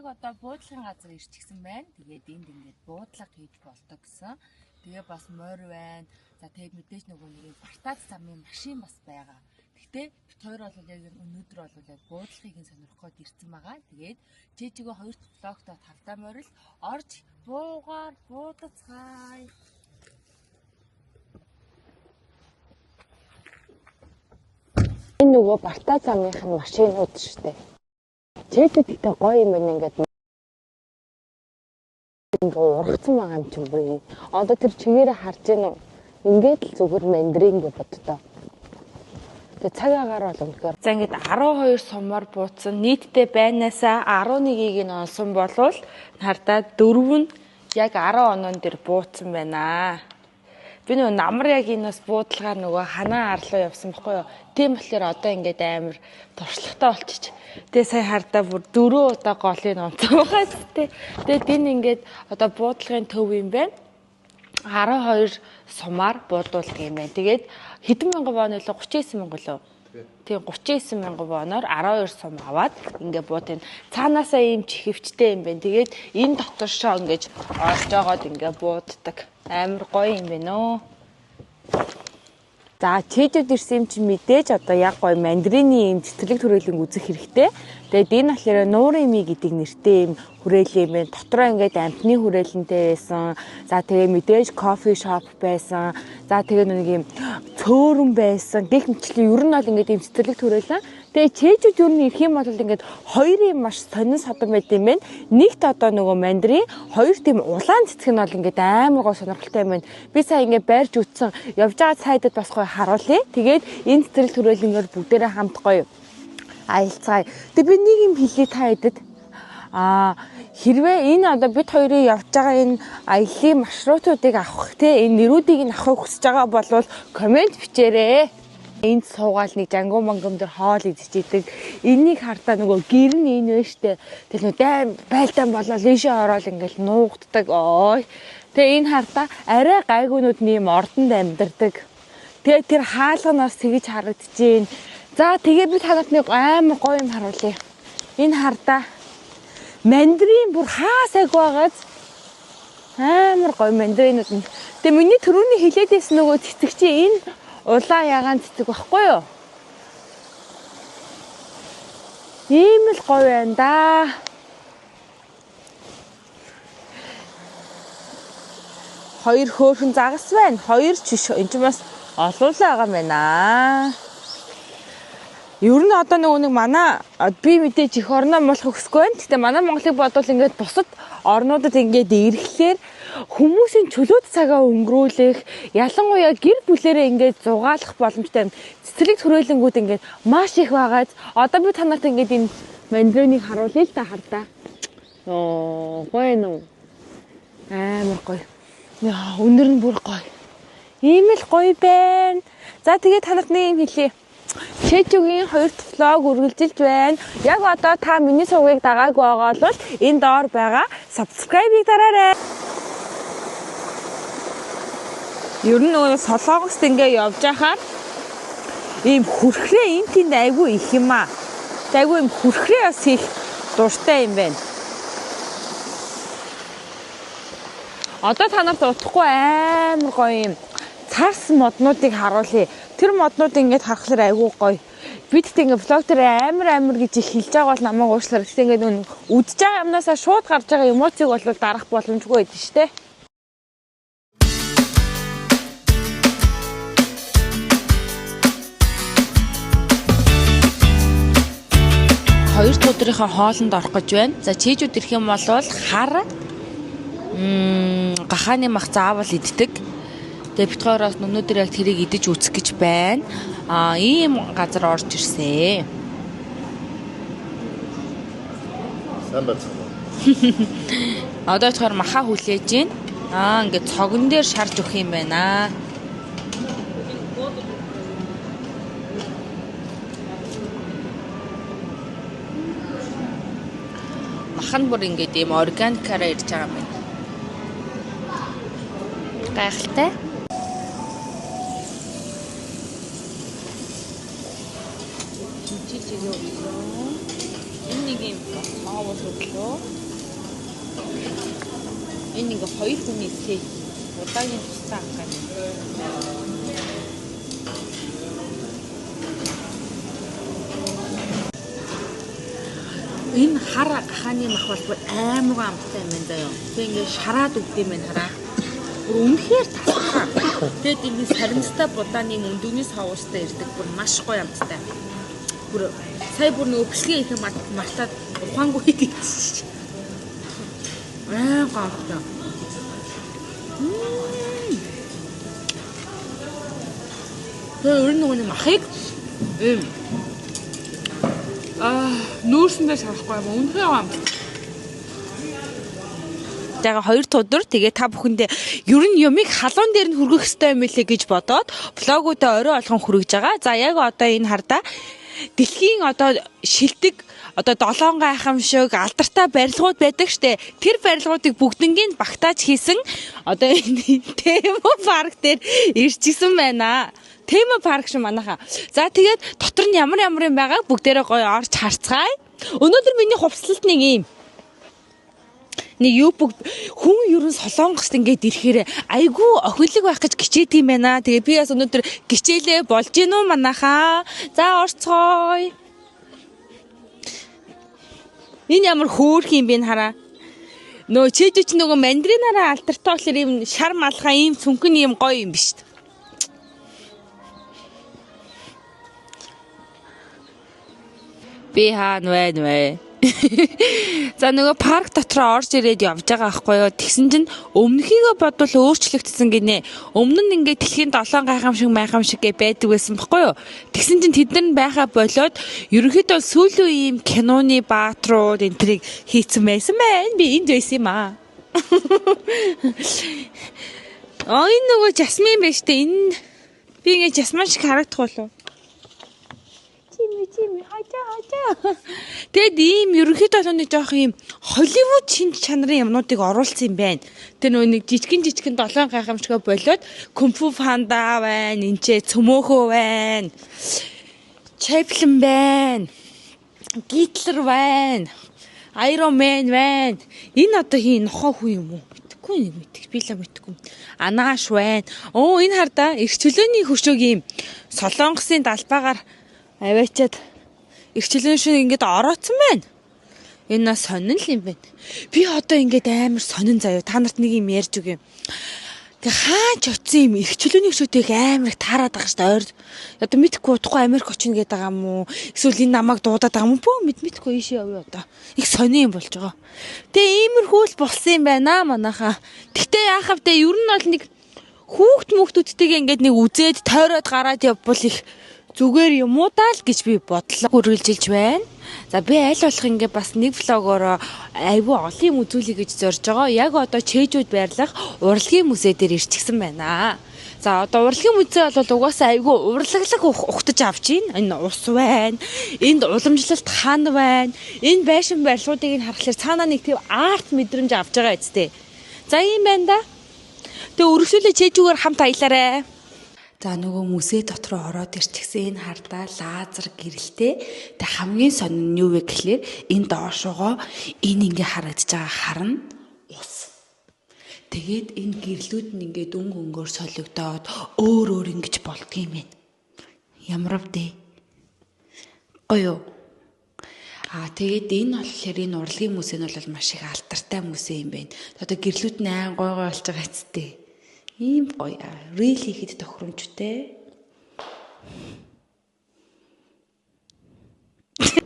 яг одоо буудлын газар ирчихсэн байна. Тэгээд энд ингээд буудлага хийж болдог гэсэн. Тэгээ бас морь байна. За тэгээд мэдээж нөгөө нэг бартац замын машин бас байгаа. Гэхдээ бид хоёр бол яг өнөөдөр бол яг буудлагыг сонирхох гээд ирсэн байгаа. Тэгээд чижигөө хоёр блогтой тавтаа морил орж буугаар буудацгаая. Энэ нөгөө бартац замынх нь машинууд шүү дээ. Чэдэд ихтэй гоё юм байна ингээд ургацсан байгаа юм чинь бүр. Одоо тэр чигээрээ харж байна уу? Ингээд л зүгээр мандрин гэж боддоо. Тэгээ цаг агаар бол үнэхээр. За ингээд 12 сумаар бууцсан. Нийтдээ байнаасаа 11-ийг нь онсон болвол хардаа 4 нь яг 10 онон дээр бууцсан байна. Би нөгөө намар яг энэ бас буудлагаар нөгөө ханаа арлуу явсан байхгүй юу? Тийм болохоор одоо ингээд амар туршлагатай болчих. Тэгээ сая хардаа бүр 4 удаа голыг онцсон байгаа ч тийм. Тэгээд энэ ингээд одоо буудлагын төв юм байна. 12 сумаар буудуулдаг юм байна. Тэгээд хэдэн мянган вон нөлөө 39 мянган лөө. Тийм 39 мянган воноор 12 сум аваад ингээ буудын. Цаанаасаа ийм чихвчтэй юм байна. Тэгээд энэ доторшоо ингэж орж жогоод ингээ бууддаг. Амар гоё юм байна өө. За чийдэд ирсэн юм чи мэдээж одоо яг гоё мандрины юм цэцэрлэг төрөлийг үзэх хэрэгтэй. Тэгээд энэ болохоор нуурын ми гэдэг нэртэй юм хүрээлэн юм байна. Дотроо ингээд амтны хүрээлэнтэй байсан. За тэгээ мэдээж кофе шоп байсан. За тэгээ нэг юм цөөрөн байсан. Гэх мэтчлэн ер нь бол ингээд юм цэцэрлэг төрөлөө. Тэгээ чэжүүд ер нь ирэх юм бол ингээд хоёрын маш сонин содон байд юм байна. Нэгт одоо нөгөө мандрин, хоёр тийм улаан цэцэг нь бол ингээд амар гоо сонирхолтой юм байна. Би сая ингээд байрж үтсэн явж байгаа сайдад бас гоё харуулъя. Тэгээд энэ цэцэрлэг төрөлнгээр бүгдээрээ хамт гоё аялцгаая. Тэгээ би нэг юм хэлье та хэдэд. Хэрвээ энэ одоо бид хоёрын явж байгаа энэ аяллаа маршрутуудыг авах те энэ нэрүүдийг нь авахыг хүсэж байгаа бол комент бичээрэй. Энд суугаал нэг жангуу мангам дээр хоол идчихийдэг. Энийг хартаа нөгөө гэр нь энэ вэ штэ. Тэгэл нөгөө байлдаан болол ийшээ ороод ингээл нуугддаг. Ой. Тэгээ энэ хартаа арай гайгуунууд нэм ордонд амьдардаг. Тэгээ тэр хаалганаас тэгж харагдчихээн. За тэгээ би танарт нэг амар гоё юм харуулъя. Энэ хартаа мандрин бүр хаасайг байгааз амар гоё мандринууд. Тэгээ миний түрүүний хэлээд байсан нөгөө цэцэг чи энэ улаан ягаан цэцэг байхгүй юу? Ийм л гоё байна да. Хоёр хөөрхөн загас байна. Хоёр чиш энэ ч бас олуулаа байгаа юм байна. Ер нь одоо нэг манай би мэдээж их орноо болох хөсгүй байна. Гэтэ манай Монголыг бодвол ингээд бусад орнуудад ингээд ирэхлээр хүмүүсийн чөлөөт цагаа өнгөрүүлэх, ялангуяа гэр бүлэрээ ингээд зугаалах боломжтой цэцэрлэг төрөлнгүүд ингээд маш их байгааз одоо би танарт ингээд энэ мандриныг харуулъя л та хардаа. Гоё нөө. Амар гоё. Яа, өнөр нь бүр гоё. Ийм л гоё байна. За тэгээ танарт нэг юм хэлье. Чэжүүгийн 2 дахь влог үргэлжилж байна. Яг одоо та миний сувгийг дагаагүй байгаа бол энэ доор байгаа subscribe-ийг дараарай. Ер нь нөгөө Солонгост ингээ явж байхаар ийм хүрхрээ энэ тэнд айгүй их юм аа. Айгүй юм хүрхрээ бас их дуртай юм байна. Одоо та нарт утахгүй амар гоё юм царс моднуудыг харуулъя. Тэр моднууд ингээд харахаар айгүй гоё. Бид тэг ингээд влог дээр амар гэж их хэлж байгаа бол намайг уучлаарай. Тэгтээ ингээд үдж байгаа юмнасаа шууд гарч байгаа эмоциг бол дарах боломжгүй байдаг шүү дээ. Хоёр өдрийнхөө хоолнд орох гэж байна. За чийжүүд ирэх юм бол хар гахааны мах заавал иддэг. Тэгээ бид хоёроос өнөөдөр яг тэрийг идэж үзэх гэж байна. Ийм газар орж ирсэн. Сайн байна. Одоо тэгэхээр маха хүлээж гин. Ингээд цогон дээр шарж өгөх юм байна. Махан бүр ингээд ийм органикаараа ирж байгаа юм байна. Гайхалтай. нэг юм соовол өглөө. Энэ ингээ хоёр хүний сэй удаагийн туссан анхаа. Энэ хар гахааны мах бол аймаг амттай юм байна заяа. Тэг ингээ шараад өгд юм байна хараа. Бүр үнэхээр тасган. Тэгэд энэ саримстай будааны өндөгний соустай ирдэг бүр маш гоё амттай. Бүр сая бүр нөгөө бэлгийн их мартаад ухаангүй хийдэж. Гомдоо. Тэр нөгөө махыг нүүрсэндээ шарахгүй юм үнэхээр амт. Тэгээ хоёр тудар тэгээ та бүхэндээ ер нь юмыг халуун дээр нь хүргэх хэрэгтэй юм билээ гэж бодоод влогуудаа орой олгон хүргэж байгаа. За яг одоо энэ хардаа дэлхийн одоо шилдэг одоо 7 гайхамшиг алдартай барилгууд байдаг штэ. Тэр барилгуудыг бүгднийг багтааж хийсэн одоо энэ тема парк дээр ирчихсэн байна. Тема парк шиг манайхаа. За тэгээд дотор нь ямар юм байгааг бүгдээрээ гоё орж харцгаая. Өнөөдөр миний хувцлалт нэг юм. Нэг юу бүгд хүн ерөн солонгост ингээд ирэхээр айгүй охинлог байх гэж гिचээд юм байна. Тэгээ би бас өнөөдөр гिचээлээ болж гин үү манайхаа. За орцгоё. Энэ ямар хөөх юм бэ хараа. Нөө чийдэж нөгөө мандаринаараа алдартай болохоор юм шар малхаа ийм цүнхэн ийм гоё юм биш. Би хаана байна вэ? За нөгөө парк дотроо орж ирээд явж байгаа байхгүй юу. Тэгсэн чинь өмнөхийгөө бодвол өөрчлөгдсөн гинэ. Өмнө нь ингээд дэлхийн 7 гайхамшиг гэ байдаг байсан байхгүй юу. Тэгсэн чинь тэд нар байхаа болоод ерөнхийдөө сүүлийн ийм киноны баатрууд энтрийг хийцэн байсан байна. Би энд байсан юм аа. Энэ нөгөө Жасмин байж тээ. Энэ би ингээд Жасмин шиг харагдах болов. Хажаа. Тэгэд ийм ерөнхийдөө нэг жоох ийм Холливуд шинж чанарын юмнуудыг оруулсан юм байна. Тэр нөгөө нэг жижигэн 7 гайхамшигоо болоод Кунфу панда байна, энчээ цөмөөхөө байна. Чэплэн байна. Гитлер байна. Iron Man байна. Энэ одоо хин нохоо хүн юм уу? Мэдхгүй нэг мэдчих. Би л мэдхгүй. Анааш байна. Энэ хардаа эрх чөлөөний хөшөөг ийм Солонгосын далбаагаар аваачаад эрхчлэн шиг ингээд орооцсон байна. Энэ нас сонин л юм байна. Би одоо ингээд амар сонин заяа. Та нарт нэг юм ярьж өгье. Тэг хаач очсон юм эрхчлөөний хөшөөтэйг амар их таарад байгаа шүү дээ. Ойр. Одоо мэдхгүй удахгүй Америк очно гэдэг байгаа юм уу? Эсвэл энэ намайг дуудаад байгаа юм бөө мэдхгүй ийшээ явъя одоо. Их сонин юм болж байгаа. Тэгээ иймэрхүү л болсон юм байна манайхаа. Гэтэ яахав те ер нь бол нэг хүүхдүүдтэйгээ ингээд нэг үзээд тойроод гараад явбал их зүгээр юм уу даа л гэж би бодлоо үргэлжилж байна. За би аль болох ингээ бас нэг влогоор айгүй олон юм үзүүлэе гэж зорж байгаа. Яг одоо чэйжүүд байрлах урлагийн музей дээр ирчихсэн байна. За одоо урлагийн музей бол угаасаа айгүй урлаглаг ухтаж авч байна. Энэ ус байна. Энд уламжлалт хан байна. Энэ байшин барилгуудыг харахаар цаанаа нэг тийм арт мэдрэмж авч байгаа үстэй. За ийм байна да. Тэгээ өргөжлөлөө чэйжүүгээр хамт аялаарай. За нөгөө музей дотроо ороод ирчихсэн энэ хардаа лазер гэрэлтэй. Тэг хамгийн сонин нь юу вэ гэхлээр энэ доошоогоо энэ ингээ харагдаж байгаа харна ус. Тэгээд энэ гэрлүүд нь ингээ дөнгө өнгөөр солигдоод өөр ингэж болдгийм байна. Ямар вдэ? Гоё. Тэгээд энэ болохоор энэ урлагийн музей нь бол маш их алдартай музей юм байна. Одоо гэрлүүд нь айн гой болж байгаа хэвчтэй. Ийм гоё рил хийхэд тохиромжтой.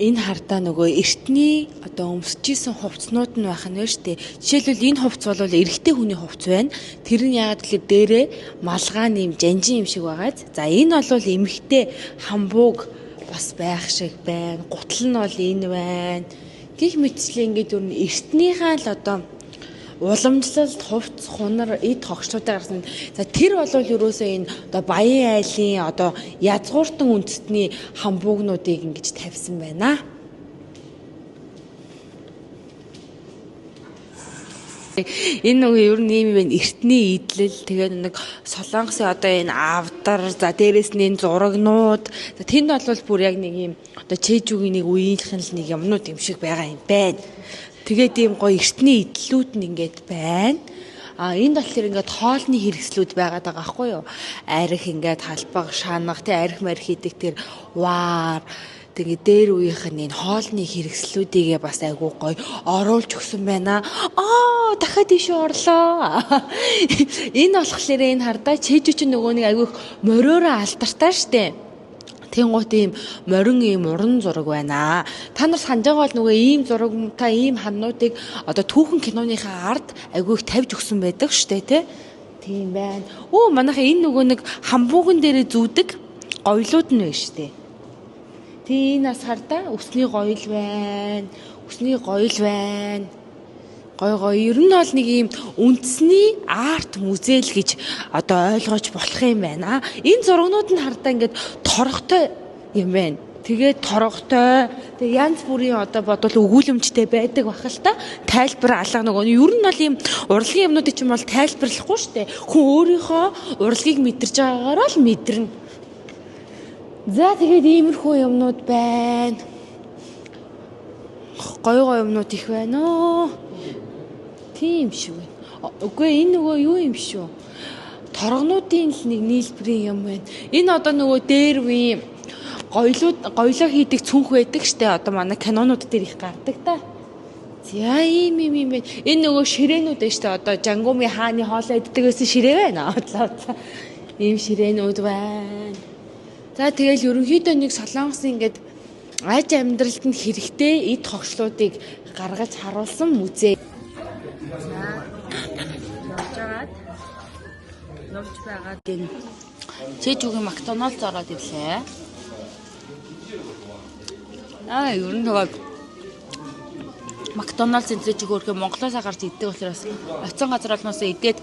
Энэ хардаа нөгөө эртний одоо өмсөжсэн хувцснууд нь байх нь байна шүү дээ. Жишээлбэл энэ хувцс бол эрэгтэй хүний хувцс байна. Тэр нь яагаад гэвэл дээрээ малгаан юм жанжин юм шиг байгааз. За энэ бол эмэгтэй хамбууг бас байх шиг байна. Гутал нь бол энэ байна. Гэх мэтчлээ ингээд өөр нь эртнийхээ л одоо уламжлалт, хувцс, хунар, эд хогчлуудаа гарсан. За тэр бол ерөөсөө энэ одоо Баян айлын одоо язгууртан үндэстний хамбуугнуудыг ингэж тавьсан байна. Энэ нөгөө ер нь юм байна. Эртний идэл тэгээд нэг Солонгосын одоо энэ авдар за дээрэс нь энэ зурагнууд тэнд бол бүр яг нэг юм одоо чэжүүгийн нэг үеийнхэн л нэг юмнууд юм шиг байгаа юм байна. Тэгээд ийм гоё эртний идлүүд нь ингээд байна. Энд болохоор ингээд хоолны хэрэгслүүд байгаад байгаа байхгүй юу? Арих ингээд халбаг, шанах, тэ арих марих хийдэг тэр ваар тэгээ дээр үеийнх нь энэ хоолны хэрэгслүүдийгээ бас айгуу гоё оруулж өгсөн байна. Дахиад тийш орлоо. Энэ болохоор энэ хардаа чэжүү чинь нөгөө нэг айгуу мориороо алдартай штэ. Тэнгуут ийм морин ийм уран зураг байна. Та нар санаж байгаа бол нөгөө ийм зурагтай ийм хануудыг одоо түүхэн киноныхаа ард айгүй их тавьж өгсөн байдаг штэ тий. Тийм байна. Манайха энэ нөгөө нэг хамбууган дээрээ зүүдэг гоёлууд нь байна штэ. Тий энэ нас хардаа өсний гоёл байна. Өсний гоёл байна. Гой ер нь бол нэг ийм үндэсний арт музей л гэж одоо ойлгож болох юм байна. Энэ зургнууд нь хардаа ингээд торготой юм байна. Тэгээд торготой. Тэгээд янз бүрийн одоо бодвол өгүүлэмжтэй байдаг бах л та. Тайлбар алга нөгөө. Ер нь бол ийм урлагийн юмнуудыг ч юм бол тайлбарлахгүй шүү дээ. Хүн өөрийнхөө урлагийг мэдэрч байгаагаар л мэдэрнэ. За тэгээд иймэрхүү юмнууд байна. Гой юмнууд их байна. Тийм шүү. Үгүй энэ нөгөө юу юм шүү. Торгонуудын л нэг нийлбэрийн юм байна. Энэ одоо нөгөө дээр үе гоёлоо хийдэг цүнх байдаг штэ. Одоо манай кинонууд дээр их гардаг та. За ийм байна. Энэ нөгөө ширээнүүд байна штэ. Одоо Жангуми хааны хоолоо иддэг гэсэн ширээ байна. Ийм ширээнүүд байна. За тэгэл ерөнхийдөө нэг Солонгосын ингээд аж амьдралд нь хэрэгтэй эд хогшлуудыг гаргаж харуулсан музей. Явж байгаад энэ Чэжүүгийн Макдоналдс ороод ирлээ. Ер нь тэгээд Макдоналдс энэ чигөөрхөө Монголоос гарч иддэг учраас оцсон газар олноос идээд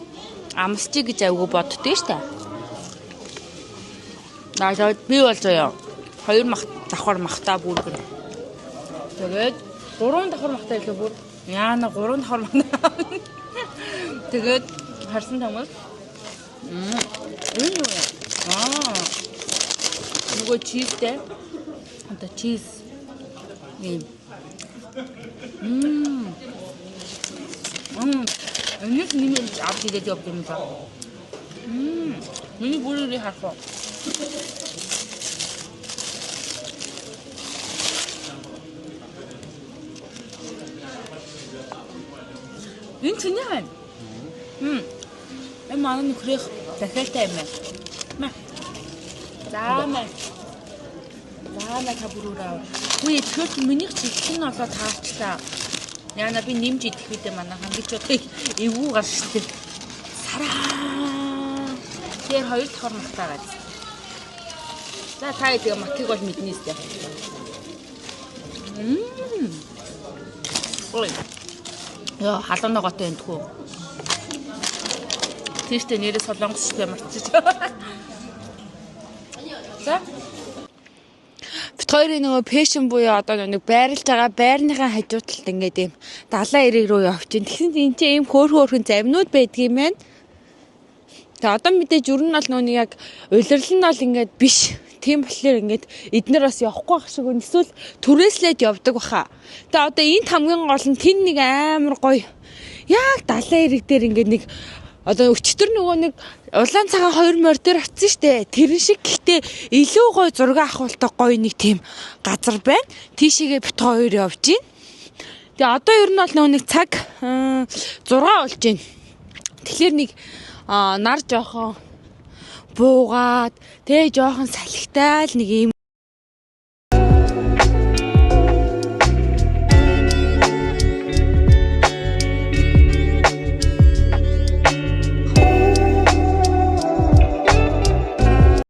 амсчиг гэж айгүй боддөө штэ. Тэгээд би бол заяа 2 давхар махта бүргэр. Тэгээд 3 давхар махта илүү бүр яана 3 давхар махта. Тэгээд харсан тамаас энэ нөгөө чизтэй одоо чиз энэ миний авч идээд явдаг юм ба. Миний бүрийг харах. Энэ чиний байна. Манай нөхрийнх дахиалтай юм байна. Заамаа та бүрүүрээ. Үгүй тэгэхээр минийх чихэн нь олоо таарчлаа. Яна би нэмж идэх үедээ манай хангичуудыг эвгүй гарштай. Сараа. Тэр 2 давхар махтаа газ. За та тэгээ макийг бол мэднэ сте. Ой. Яа халуун ногоотой энэ. Тийштэй нэрээ Солонгос шиг марцчих. За. Бид хоёрын нөгөө пэшн буюу одоо нэг байрлаж байгаа байрныхаа хажуу талд ингээд ийм далайн эрэг рүү явчихин. Тэгсэн чинь энэ чинь ийм хөөрхөн замнууд байдгийм байна. Тэгээ одоо мэдээж ер нь бол нөгөө яг улирал нь бол ингээд биш. Тийм болохоор ингээд эднэр бас явахгүй ах шиг эсвэл түрээслээд явдаг баха. Тэгээ одоо энд хамгийн гол нь тэн нэг амар гоё яг далайн эрэг дээр ингээд нэг одоо өчтөр нөгөө нэг улаан цагаан 2 морь дээр очсон штэ. Тэрэн шиг гэхдээ илүү гоё зураг авахултай гоё нэг тийм газар байна. Тийшээгээ бит хоёр явж гин. Тэгээ одоо ер нь бол нөгөө нэг цаг 6 болж гин. Тэгэхээр нэг нар жоохон буугаад тэгээ жоохон салхитаал нэг юм